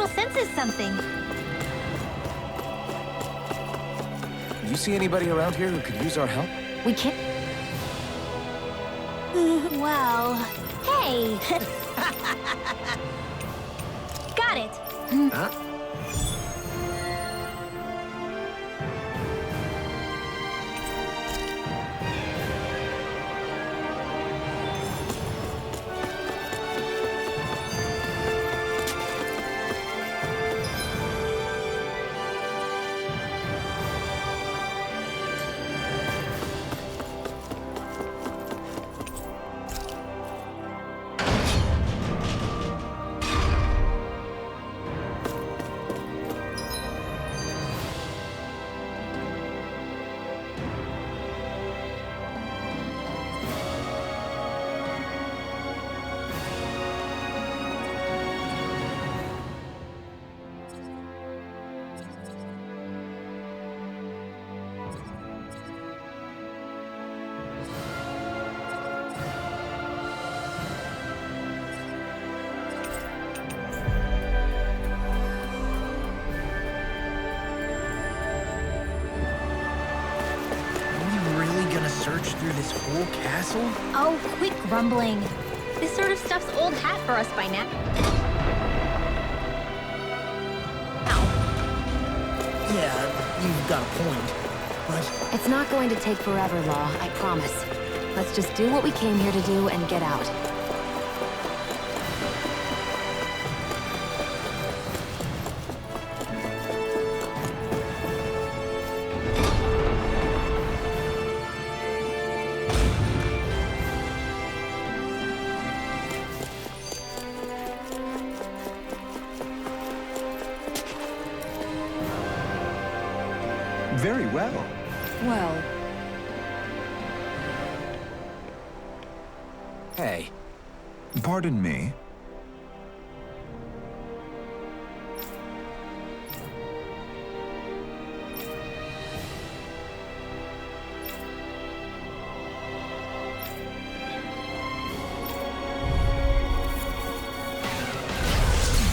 senses something. You see anybody around here who could use our help? We can't... Well... Hey! Got it! Huh? Search through this whole castle? Oh, quick grumbling. This sort of stuff's old hat for us by now. Yeah, you've got a point, but... It's not going to take forever, Law, I promise. Let's just do what we came here to do and get out. Very well. Well... Hey. Pardon me.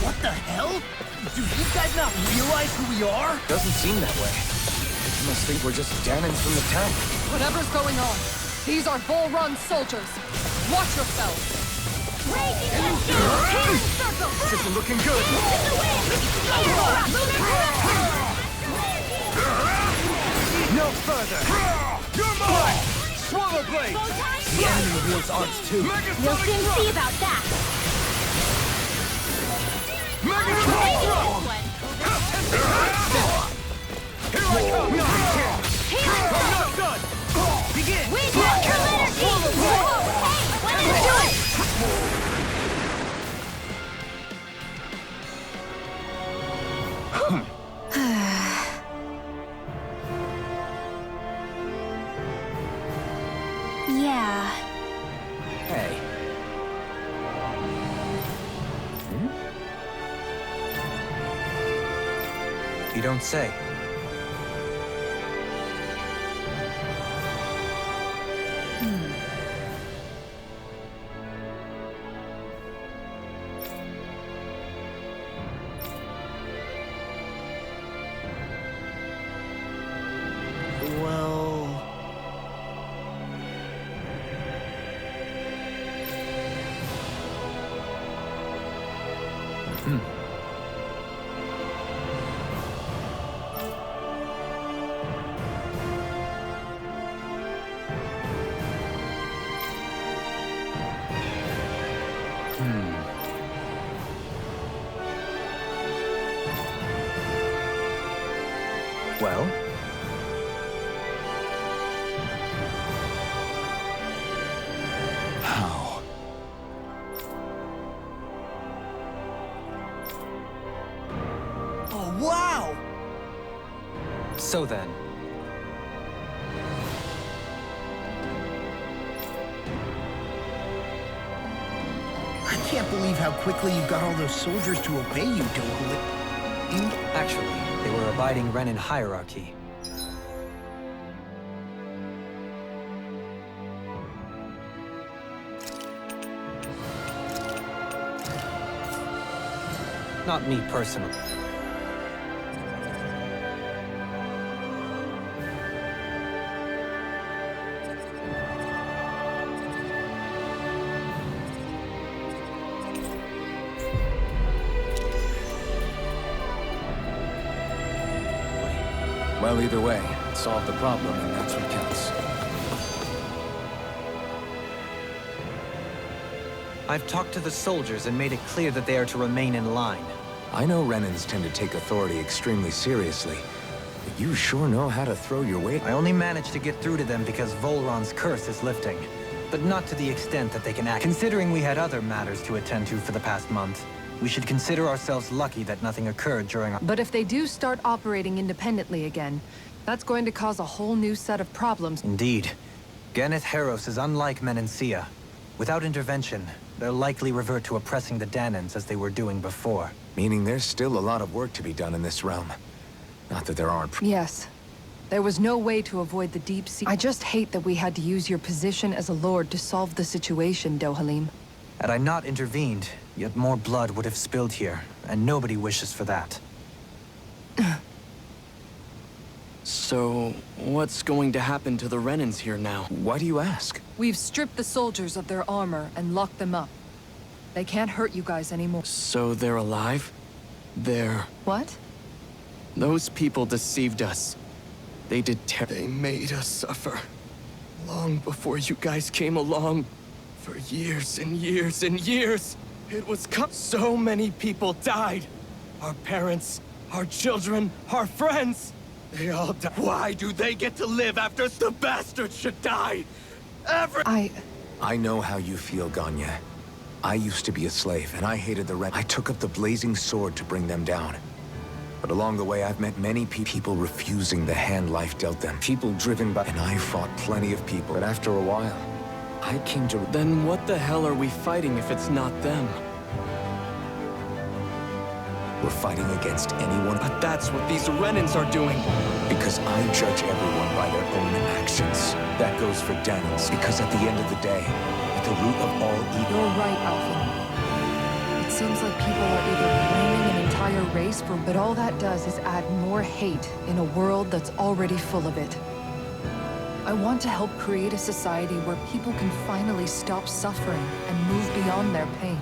What the hell? Do you guys not realize who we are? Doesn't seem that way. You must think we're just damned from the town. Whatever's going on, these are Bull Run soldiers. Watch yourselves. This isn't looking good. No further. You're mine. Swallow blade. The enemy wields arts too. We'll soon see about that. Here I come! I'm not done! Begin! We need your energy! Hey, let us do it! Yeah. Hey. You don't say. Well... Well? How? Oh, wow! So then. I can't believe how quickly you got all those soldiers to obey you, Dohuli. Actually, they were abiding Renan hierarchy. Not me personally. Well, either way, solve the problem, and that's what counts. I've talked to the soldiers and made it clear that they are to remain in line. I know Renans tend to take authority extremely seriously, but you sure know how to throw your weight. I only managed to get through to them because Volron's curse is lifting, but not to the extent that they can act. Considering we had other matters to attend to for the past month, we should consider ourselves lucky that nothing occurred during our... But if they do start operating independently again, that's going to cause a whole new set of problems. Indeed. Ganeth Heros is unlike Menancia. Without intervention, they'll likely revert to oppressing the Danans as they were doing before. Meaning there's still a lot of work to be done in this realm. Not that there aren't... Yes. There was no way to avoid the deep sea. I just hate that we had to use your position as a lord to solve the situation, Dohalim. Had I not intervened, yet more blood would have spilled here, and nobody wishes for that. So, what's going to happen to the Renans here now? Why do you ask? We've stripped the soldiers of their armor and locked them up. They can't hurt you guys anymore. So they're alive? They're... What? Those people deceived us. They They made us suffer. Long before you guys came along. For years and years and years. It was so many people died. Our parents, our children, our friends. They all died. Why do they get to live after the bastards should die? I know how you feel, Ganya. I used to be a slave, and I hated the I took up the blazing sword to bring them down. But along the way, I've met many people refusing the hand life dealt them. People driven by... And I fought plenty of people. But after a while, I came to... Then what the hell are we fighting if it's not them? We're fighting against anyone... But that's what these Renans are doing! Because I judge everyone by their own actions. That goes for Danans, because at the end of the day, at the root of all evil... You're right, Alphen. It seems like people are either blaming an entire race for... But all that does is add more hate in a world that's already full of it. I want to help create a society where people can finally stop suffering and move beyond their pain.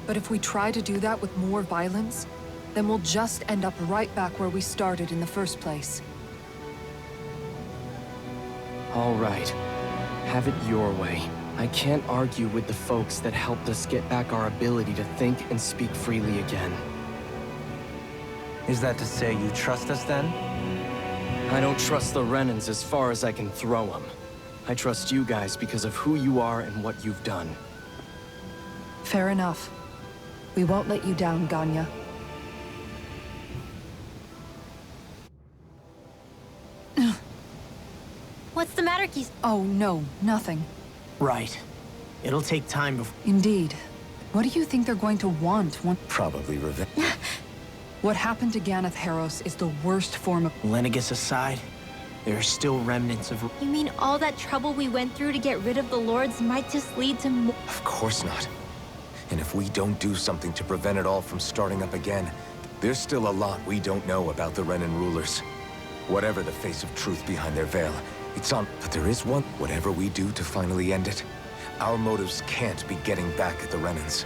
But if we try to do that with more violence, then we'll just end up right back where we started in the first place. All right. Have it your way. I can't argue with the folks that helped us get back our ability to think and speak freely again. Is that to say you trust us then? I don't trust the Renans as far as I can throw them. I trust you guys because of who you are and what you've done. Fair enough. We won't let you down, Ganya. What's the matter, Keys? Oh, no, nothing. Right. It'll take time before... Indeed. What do you think they're going to want? Probably revenge. What happened to Ganeth Heros is the worst form of... Lenegus aside, there are still remnants of... You mean all that trouble we went through to get rid of the Lords might just lead to more... Of course not. And if we don't do something to prevent it all from starting up again, there's still a lot we don't know about the Renan rulers. Whatever the face of truth behind their veil, it's on... But there is one. Whatever we do to finally end it, our motives can't be getting back at the Renans.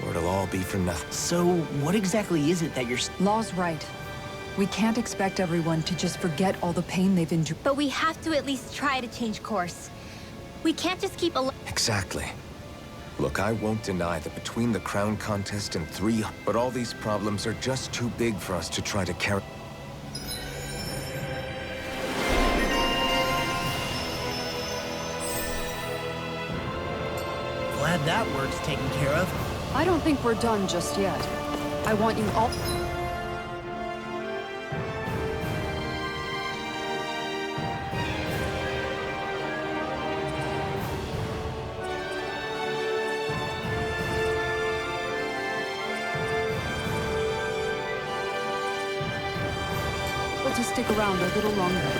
Or it'll all be for nothing. So, what exactly is it that you're... Law's right. We can't expect everyone to just forget all the pain they've endured. But we have to at least try to change course. We can't just keep a... Exactly. Look, I won't deny that between the crown contest and 3... But all these problems are just too big for us to try to carry... Glad that work's taken care of. I don't think we're done just yet. I want you all... to stick around a little longer.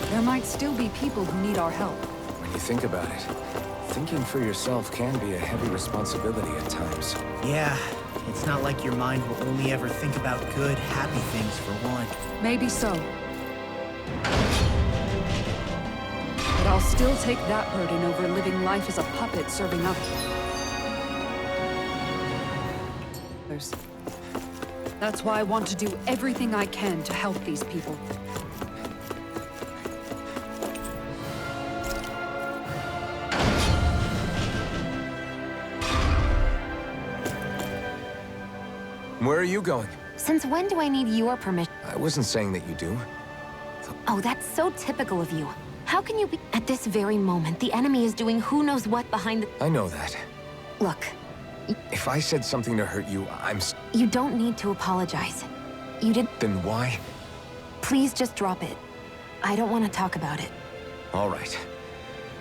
There might still be people who need our help. When you think about it, thinking for yourself can be a heavy responsibility at times. Yeah, It's not like your mind will only ever think about good, happy things for one. Maybe so. But I'll still take that burden over living life as a puppet serving others. That's why I want to do everything I can to help these people. Where are you going? Since when do I need your permission? I wasn't saying that you do. Oh, that's so typical of you. How can you be— At this very moment, the enemy is doing who knows what behind the— I know that. Look, If I said something to hurt you, you don't need to apologize. You did— Then why? Please just drop it. I don't want to talk about it. All right.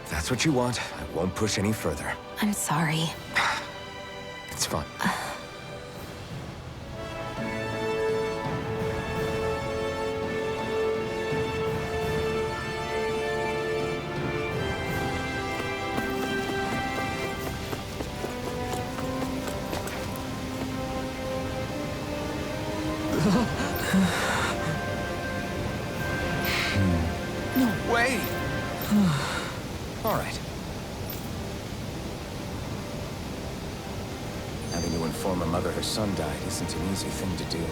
If that's what you want, I won't push any further. I'm sorry. It's fine. No way! All right. Having to inform a mother her son died isn't an easy thing to do.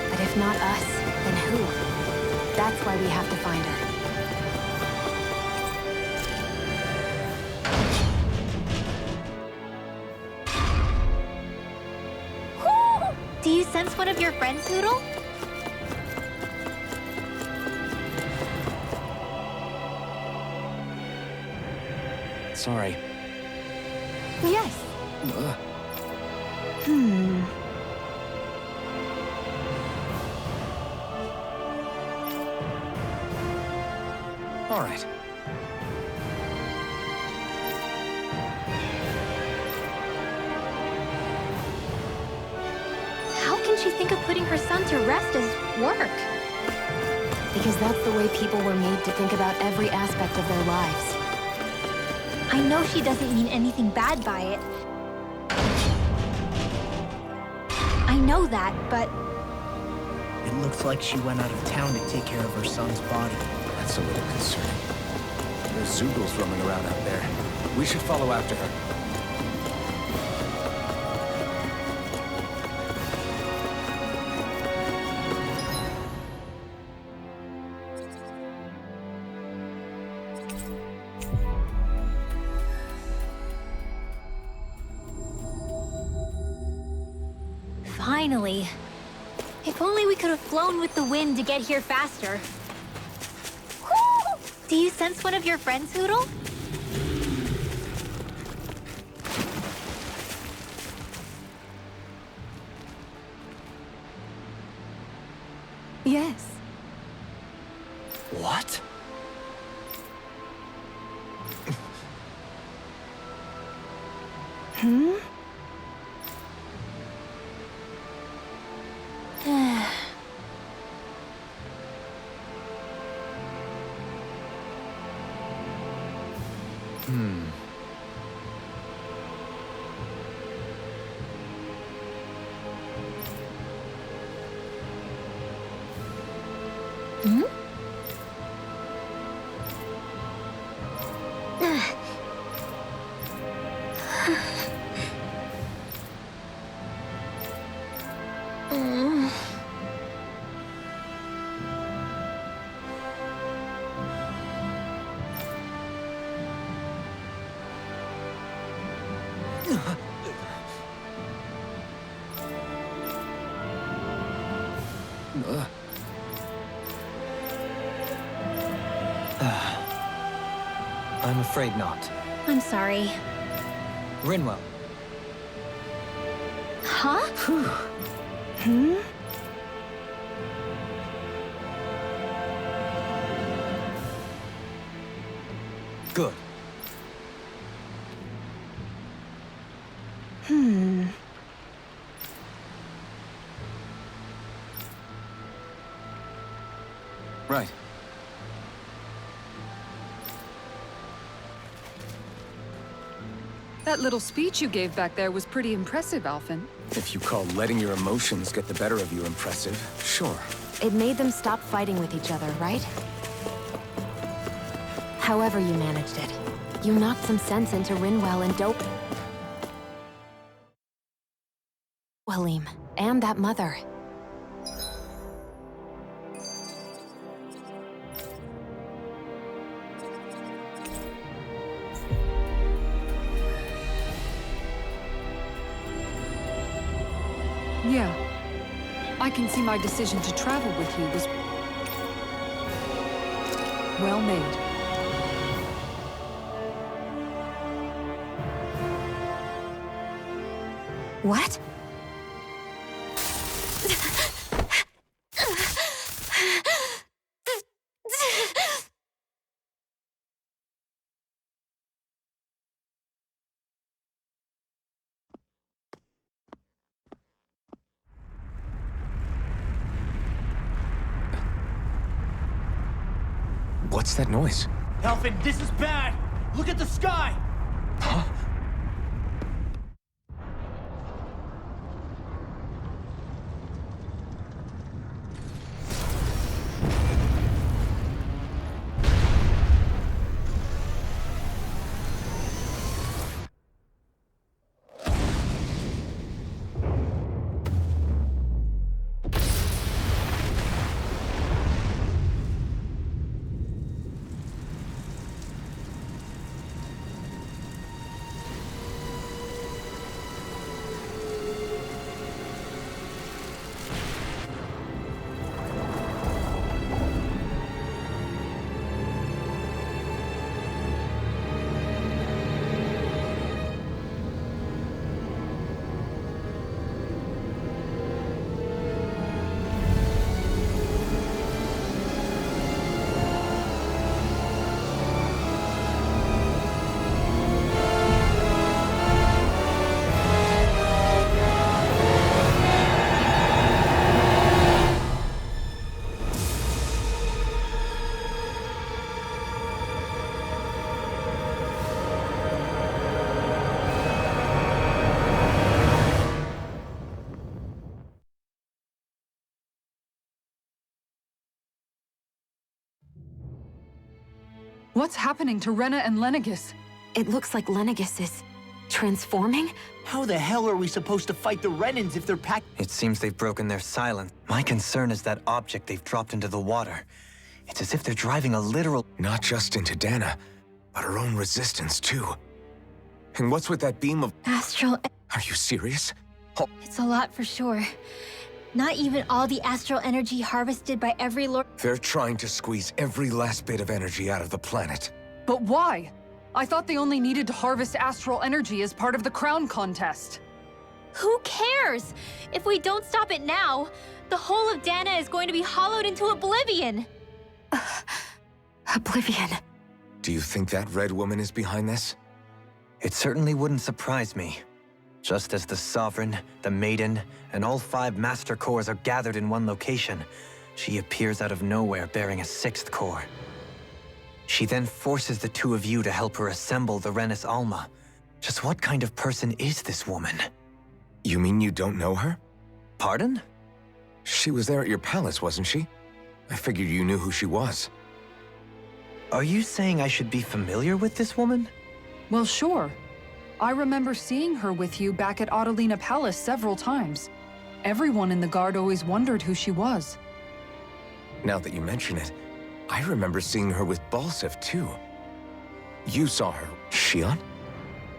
But if not us, then who? That's why we have to find her. Whoo! Do you sense one of your friends, Hoodle? Sorry. Yes. Hmm. All right. How can she think of putting her son to rest as work? Because that's the way people were made to think about every aspect of their lives. I know she doesn't mean anything bad by it. I know that, but It looks like she went out of town to take care of her son's body. That's a little concerning. There's Zoogles roaming around out there. We should follow after her. finally. If only we could have flown with the wind to get here faster. Woo! Do you sense one of your friends, Hoodle? Yes. What? Hmm? Hmm? I'm afraid not. I'm sorry. Rinwell, Huh? Good. Right. That little speech you gave back there was pretty impressive, Alphen. If you call letting your emotions get the better of you impressive, sure. It made them stop fighting with each other, right? However you managed it. You knocked some sense into Rinwell and dope... Halim, and that mother. Yeah. I can see my decision to travel with you was... well made. What? What's that noise? Alphen, this is bad! Look at the sky! Huh? What's happening to Rena and Lenegis? It looks like Lenegis is... transforming? How the hell are we supposed to fight the Renans if they're packed? It seems they've broken their silence. My concern is that object they've dropped into the water. It's as if they're driving a literal... Not just into Dana, but her own resistance, too. And what's with that beam of... Astral... Are you serious? It's a lot for sure. Not even all the astral energy harvested by every lord... They're trying to squeeze every last bit of energy out of the planet. But why? I thought they only needed to harvest astral energy as part of the crown contest. Who cares? If we don't stop it now, the whole of Dana is going to be hollowed into oblivion. Oblivion. Do you think that red woman is behind this? It certainly wouldn't surprise me. Just as the Sovereign, the Maiden, and all 5 Master Cores are gathered in one location, she appears out of nowhere bearing a 6th core. She then forces the 2 of you to help her assemble the Renis Alma. Just what kind of person is this woman? You mean you don't know her? Pardon? She was there at your palace, wasn't she? I figured you knew who she was. Are you saying I should be familiar with this woman? Well, sure. I remember seeing her with you back at Adelina Palace several times. Everyone in the Guard always wondered who she was. Now that you mention it, I remember seeing her with Balsif, too. You saw her, Shion?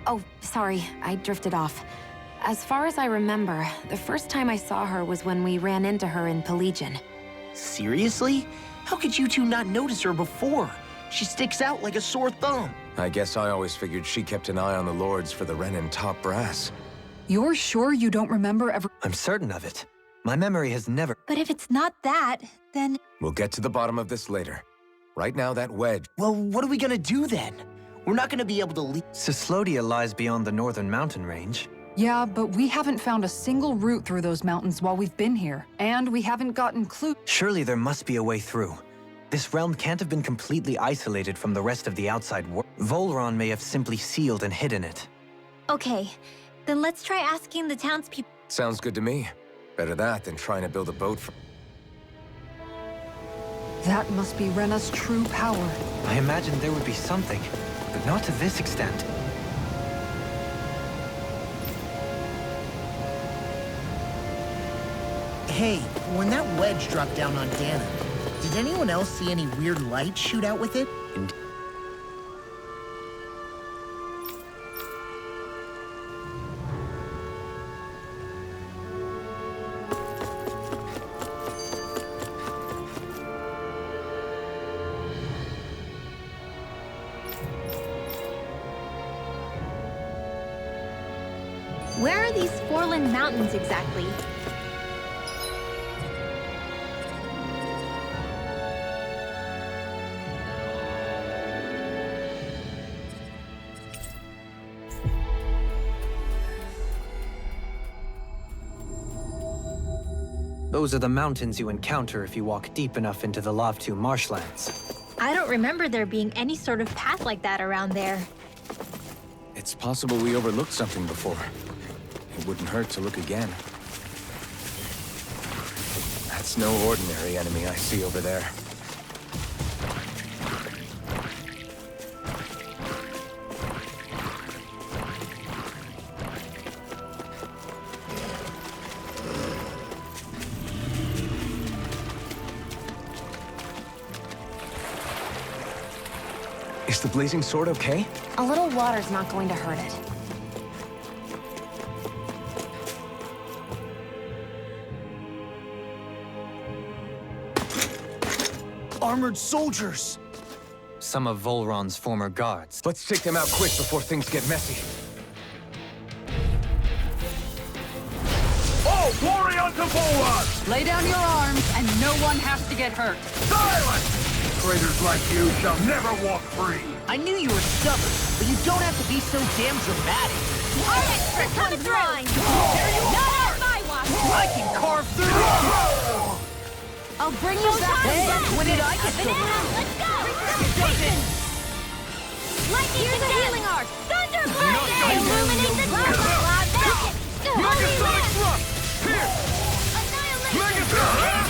Oh, sorry, I drifted off. As far as I remember, the first time I saw her was when we ran into her in Pelagian. Seriously? How could you two not notice her before? She sticks out like a sore thumb. I guess I always figured she kept an eye on the Lords for the Renin top brass. You're sure you don't remember ever... I'm certain of it. My memory has never... But if it's not that, then... We'll get to the bottom of this later. Right now, that wedge... Well, what are we gonna do then? We're not gonna be able to leave. Cyslodia lies beyond the northern mountain range. Yeah, but we haven't found a single route through those mountains while we've been here. And we haven't gotten clues. Surely there must be a way through. This realm can't have been completely isolated from the rest of the outside world. Volron may have simply sealed and hidden it. Okay, then let's try asking the townspeople. Sounds good to me. Better that than trying to build a boat from... That must be Rena's true power. I imagined there would be something, but not to this extent. Hey, when that wedge dropped down on Dana, did anyone else see any weird light shoot out with it? Where are these Forland Mountains exactly? Those are the mountains you encounter if you walk deep enough into the Lavtu marshlands. I don't remember there being any sort of path like that around there. It's possible we overlooked something before. It wouldn't hurt to look again. That's no ordinary enemy I see over there. Is the blazing sword okay? A little water's not going to hurt it. Armored soldiers! Some of Volron's former guards. Let's take them out quick before things get messy. Oh, glory unto Volron! Lay down your arms, and no one has to get hurt. Silence! Traitors like you shall never walk free. I knew you were stubborn, but you don't have to be so damn dramatic. All right, we're coming through! Not on my watch! I can carve through this! I'll bring you back. Hey, when did I get so... Let's go! Resuscitation! Lightning Here's a healing arc! Thunder blast! Illuminate the lava! Megasonic thrust! Here! Megasonic!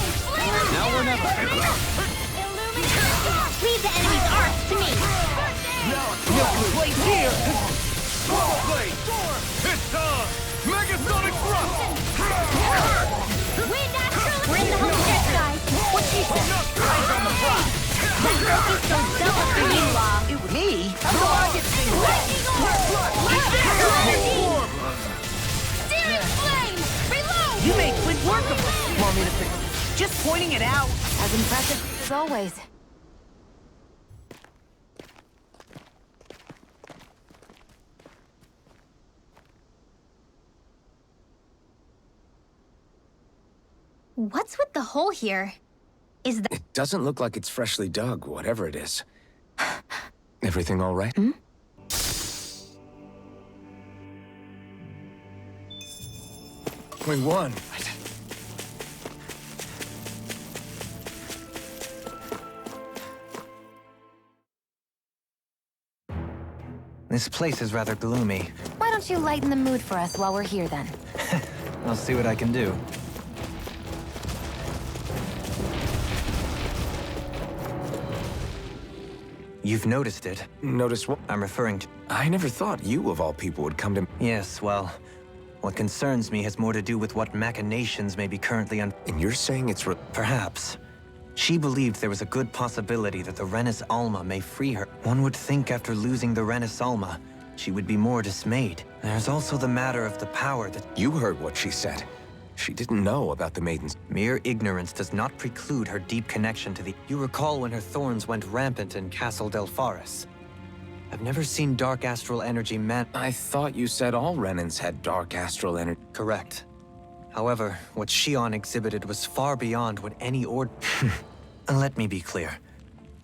Now we're not... Leave the enemy's arcs to me! No place here! Swallow blade! It's time! Megasonic thrust! Wind Astral! We're in the home stretch, guys! What she said? Eyes on the prize! That Loki's so zealous for you, Law! It was me? How do I get things Lightning orb! Lightning energy! Searing flame! Reload! You made quick work of it! Want me to fix it? Just pointing it out! As impressive as always. What's with the hole here? Is that... It doesn't look like it's freshly dug, whatever it is. Everything all right? We won. This place is rather gloomy. Why don't you lighten the mood for us while we're here, then? I'll see what I can do. You've noticed it. Notice what? I'm referring to... I never thought you, of all people, would come to... Yes, well, what concerns me has more to do with what machinations may be currently on... And you're saying it's... Perhaps. She believed there was a good possibility that the Renis Alma may free her. One would think after losing the Renis Alma, she would be more dismayed. There's also the matter of the power that... You heard what she said. She didn't know about the maidens. Mere ignorance does not preclude her deep connection to the... You recall when her thorns went rampant in Castle Delpharis. I've never seen dark astral energy I thought you said all Renans had dark astral energy. Correct. However, what Shion exhibited was far beyond what any Let me be clear.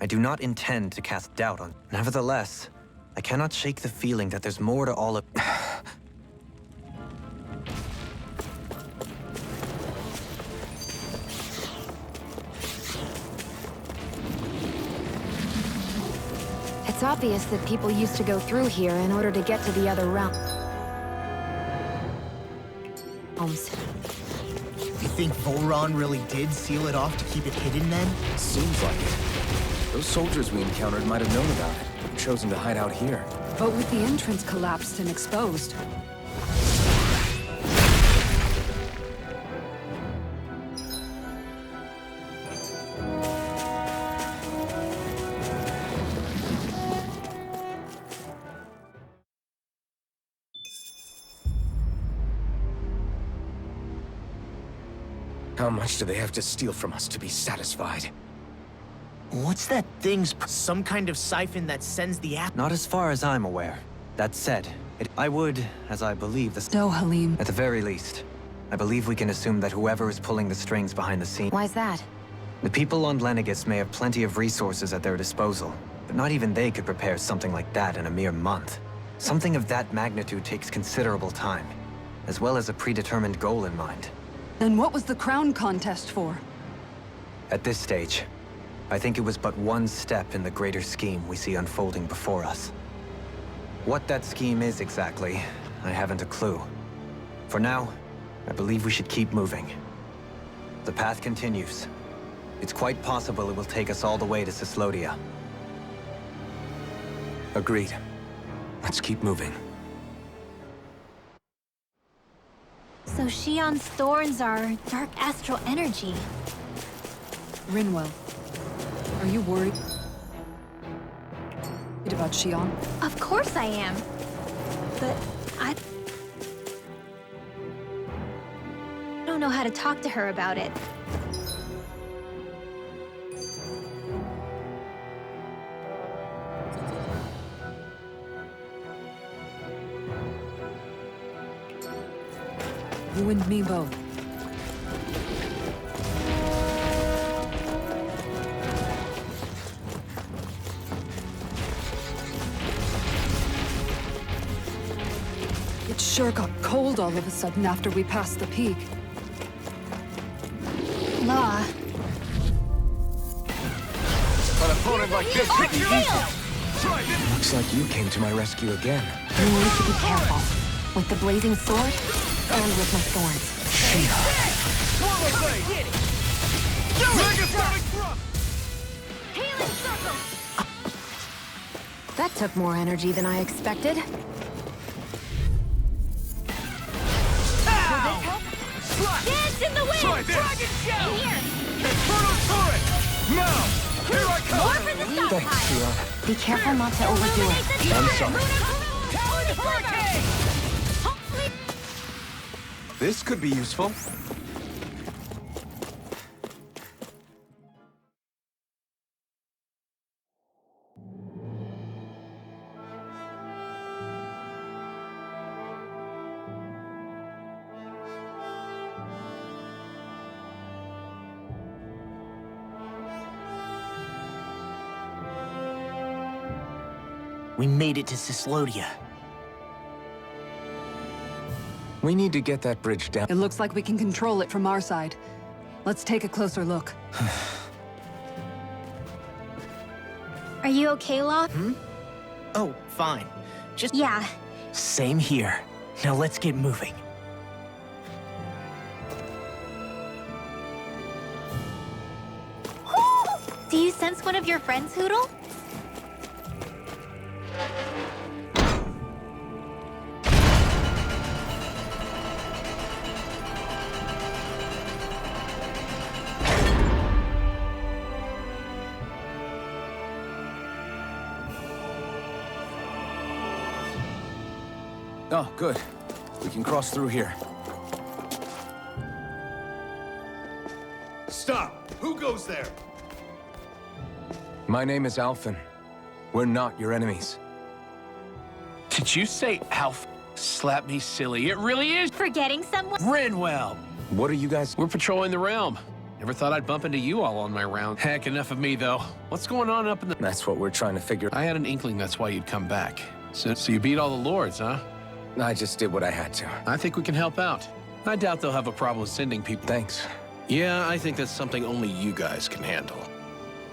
I do not intend to cast doubt on... Nevertheless, I cannot shake the feeling that there's more to all of... It's obvious that people used to go through here in order to get to the other realms. You think Volron really did seal it off to keep it hidden then? Seems like it. Those soldiers we encountered might have known about it, but chosen to hide out here. But with the entrance collapsed and exposed, How much do they have to steal from us to be satisfied? What's that thing's some kind of siphon that sends the app? Not as far as I'm aware. That said, I would, as I believe the... no, Halim. At the very least, I believe we can assume that whoever is pulling the strings behind the scenes... Why's that? The people on Lenegis may have plenty of resources at their disposal, but not even they could prepare something like that in a mere month. Something of that magnitude takes considerable time, as well as a predetermined goal in mind. Then what was the crown contest for? At this stage, I think it was but one step in the greater scheme we see unfolding before us. What that scheme is exactly, I haven't a clue. For now, I believe we should keep moving. The path continues. It's quite possible it will take us all the way to Cislodia. Agreed. Let's keep moving. So Shion's thorns are dark astral energy. Rinwell, are you worried about Shion? Of course I am. But I don't know how to talk to her about it. You and me both. It sure got cold all of a sudden after we passed the peak. Law. An opponent like this could be easy. Looks like you came to my rescue again. You need to be careful. With the blazing sword, and with my thorns. That took more energy than I expected. Dance in the wind! Dragon Shell! In here! Inferno Turret! Now! Here I come! More for the stop Thanks, pile! Shion. Be careful not to overdo it. Illuminate the I'm turret! sorry. Talon Hurricane! This could be useful. We made it to Cislodia. We need to get that bridge down. It looks like we can control it from our side. Let's take a closer look. Are you okay, Law? Oh, fine. Just... Yeah. Same here. Now let's get moving. Do you sense one of your friends, Hootle? Oh, good. We can cross through here. Stop! Who goes there? My name is Alphen. We're not your enemies. Did you say Alf? Slap me silly. It really is Forgetting someone? Rinwell. What are you guys... We're patrolling the realm. Never thought I'd bump into you all on my round. Heck, enough of me, though. What's going on up in the... That's what we're trying to figure... I had an inkling that's why you'd come back. So you beat all the lords, huh? I just did what I had to. I think we can help out. I doubt they'll have a problem with sending people. Thanks. Yeah, I think that's something only you guys can handle.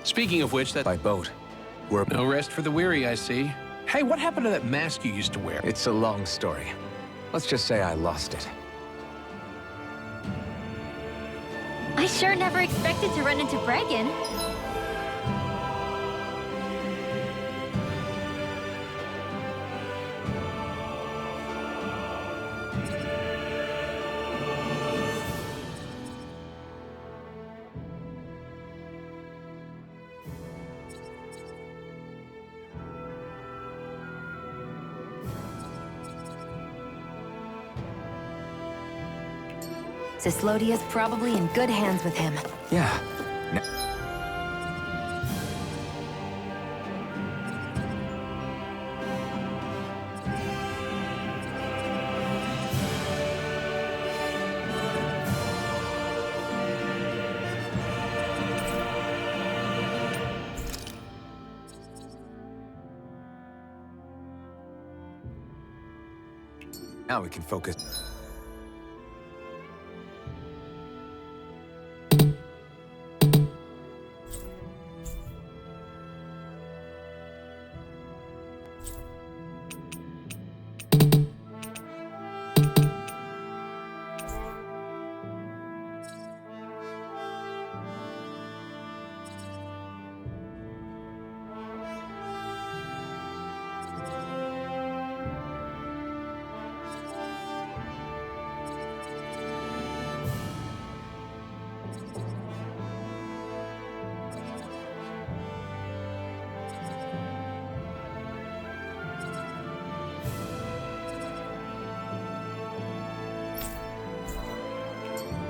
Speaking of which, that... By boat. We're... No rest for the weary, I see. Hey, what happened to that mask you used to wear? It's a long story. Let's just say I lost it. I sure never expected to run into Bregan. Cyslodia's probably in good hands with him. Yeah. Now we can focus.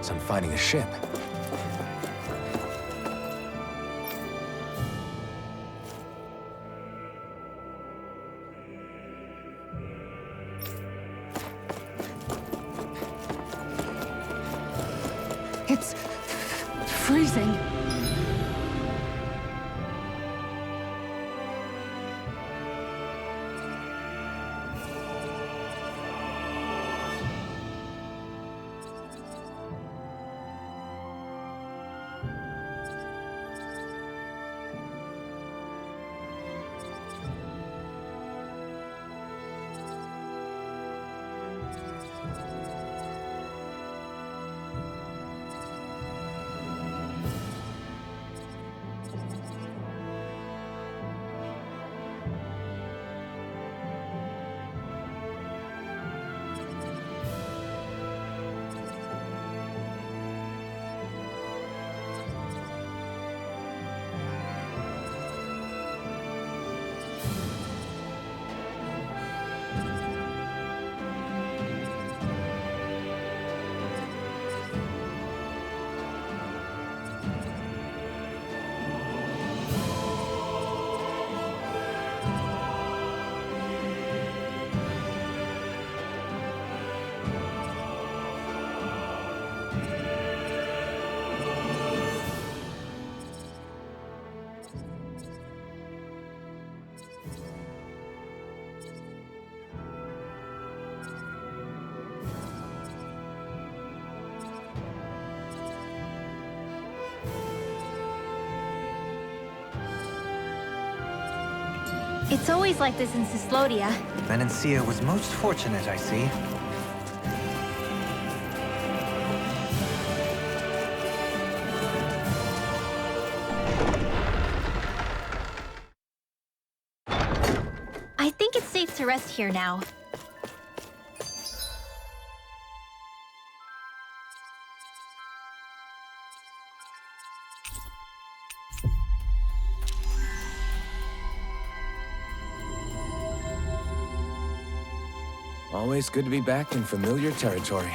I'm finding a ship. It's freezing. It's always like this in Cyslodia. Venencia was most fortunate, I see. I think it's safe to rest here now. Always good to be back in familiar territory.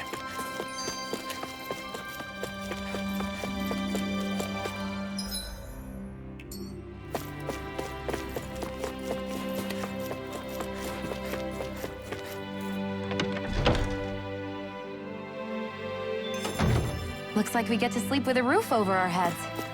Looks like we get to sleep with a roof over our heads.